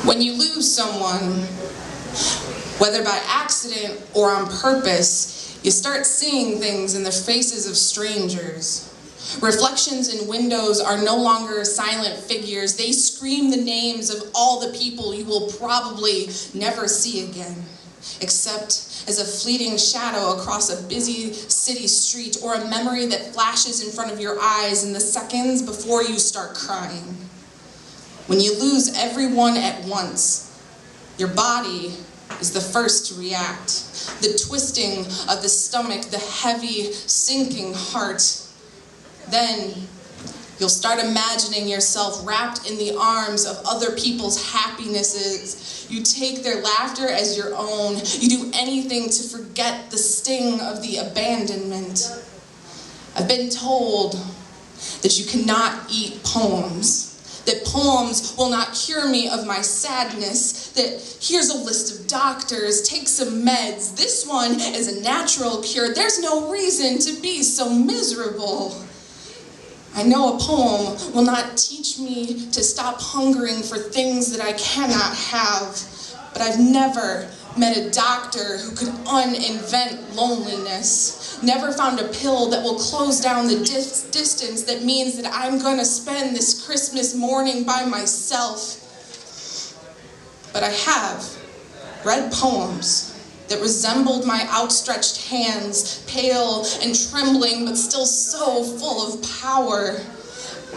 When you lose someone, whether by accident or on purpose, you start seeing things in the faces of strangers. Reflections in windows are no longer silent figures. They scream the names of all the people you will probably never see again, except as a fleeting shadow across a busy city street, or a memory that flashes in front of your eyes in the seconds before you start crying. When you lose everyone at once, your body is the first to react. The twisting of the stomach, the heavy, sinking heart. Then you'll start imagining yourself wrapped in the arms of other people's happinesses. You take their laughter as your own. You do anything to forget the sting of the abandonment. I've been told that you cannot eat poems. That poems will not cure me of my sadness, that here's a list of doctors, take some meds, this one is a natural cure, there's no reason to be so miserable. I know a poem will not teach me to stop hungering for things that I cannot have, but I've never met a doctor who could uninvent loneliness. Never found a pill that will close down the distance that means that I'm going to spend this Christmas morning by myself. But I have read poems that resembled my outstretched hands, pale and trembling, but still so full of power.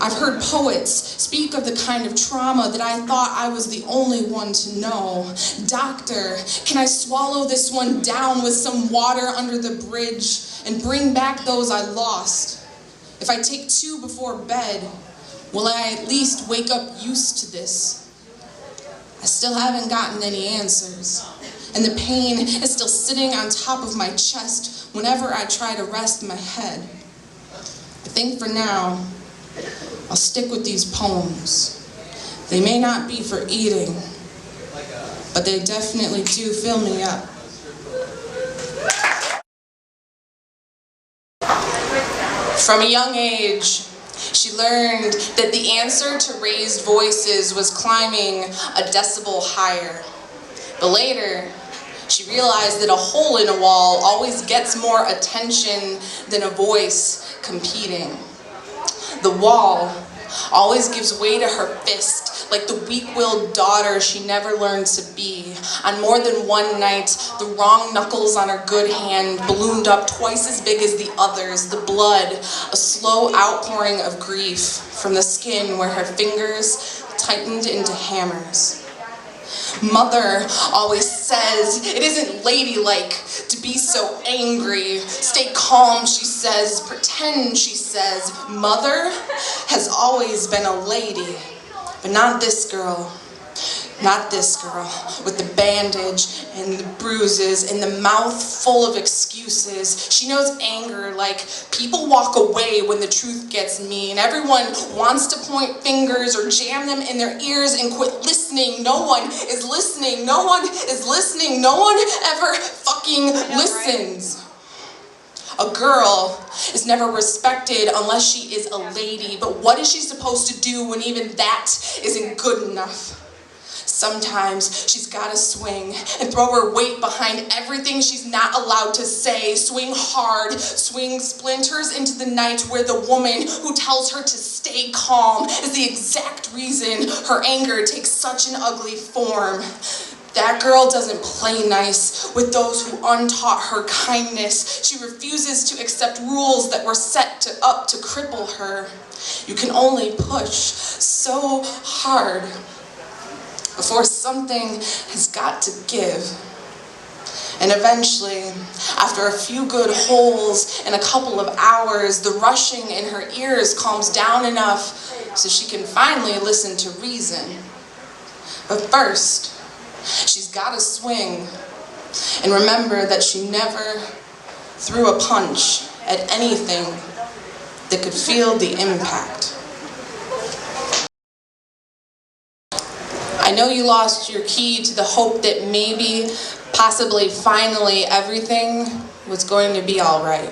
I've heard poets speak of the kind of trauma that I thought I was the only one to know. Doctor, can I swallow this one down with some water under the bridge and bring back those I lost? If I take 2 before bed, will I at least wake up used to this? I still haven't gotten any answers, and the pain is still sitting on top of my chest whenever I try to rest my head. I think for now, I'll stick with these poems. They may not be for eating, but they definitely do fill me up. From a young age, she learned that the answer to raised voices was climbing a decibel higher. But later, she realized that a hole in a wall always gets more attention than a voice competing. The wall always gives way to her fist, like the weak-willed daughter she never learned to be. On more than one night, the wrong knuckles on her good hand ballooned up twice as big as the others, the blood, a slow outpouring of grief from the skin where her fingers tightened into hammers. Mother always says it isn't ladylike to be so angry. Stay calm, she says. Pretend, she says. Mother has always been a lady, but not this girl. Not this girl, with the bandage and the bruises and the mouth full of excuses. She knows anger, like people walk away when the truth gets mean. Everyone wants to point fingers or jam them in their ears and quit listening. No one is listening. No one is listening. No one ever fucking listens. A girl is never respected unless she is a lady. But what is she supposed to do when even that isn't good enough? Sometimes she's got to swing and throw her weight behind everything she's not allowed to say. Swing hard, swing splinters into the night where the woman who tells her to stay calm is the exact reason her anger takes such an ugly form. That girl doesn't play nice with those who untaught her kindness. She refuses to accept rules that were set up to cripple her. You can only push so hard before something has got to give. And eventually, after a few good holes and a couple of hours, the rushing in her ears calms down enough so she can finally listen to reason. But first, she's got to swing and remember that she never threw a punch at anything that could feel the impact. I know you lost your key to the hope that maybe, possibly, finally, everything was going to be all right.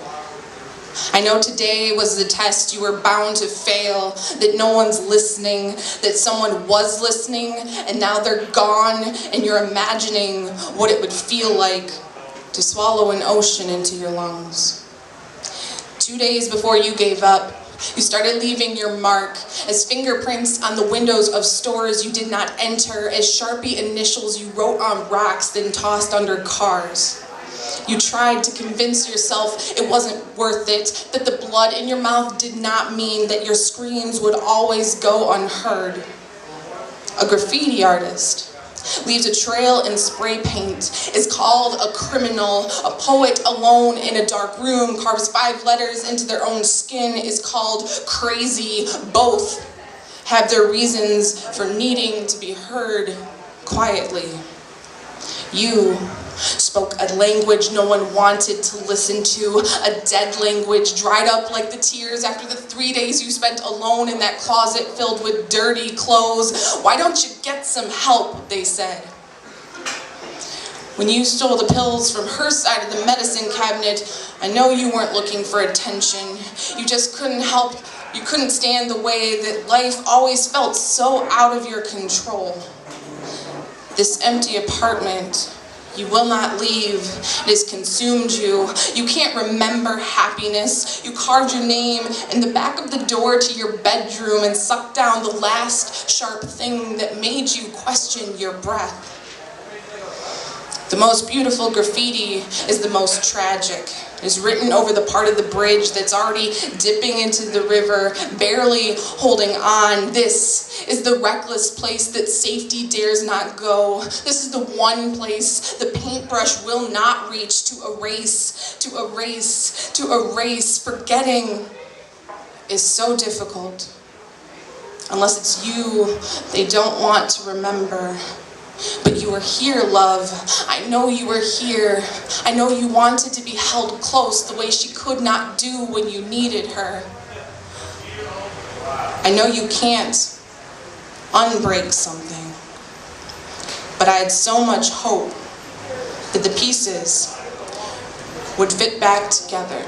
I know today was the test you were bound to fail, that no one's listening, that someone was listening, and now they're gone, and you're imagining what it would feel like to swallow an ocean into your lungs. 2 days before you gave up, you started leaving your mark as fingerprints on the windows of stores you did not enter, as Sharpie initials you wrote on rocks then tossed under cars. You tried to convince yourself it wasn't worth it, that the blood in your mouth did not mean that your screams would always go unheard. A graffiti artist leaves a trail in spray paint, is called a criminal. A poet alone in a dark room carves 5 letters into their own skin, is called crazy. Both have their reasons for needing to be heard quietly. You spoke a language no one wanted to listen to, a dead language, dried up like the tears after the 3 days you spent alone in that closet filled with dirty clothes. Why don't you get some help, they said. When you stole the pills from her side of the medicine cabinet, I know you weren't looking for attention. You just couldn't help, you couldn't stand the way that life always felt so out of your control. This empty apartment you will not leave. It has consumed you. You can't remember happiness. You carved your name in the back of the door to your bedroom and sucked down the last sharp thing that made you question your breath. The most beautiful graffiti is the most tragic. It is written over the part of the bridge that's already dipping into the river, barely holding on. This is the reckless place that safety dares not go. This is the one place the paintbrush will not reach, to erase, to erase, to erase. Forgetting is so difficult. Unless it's you they don't want to remember. But you were here, love. I know you were here. I know you wanted to be held close the way she could not do when you needed her. I know you can't unbreak something. But I had so much hope that the pieces would fit back together.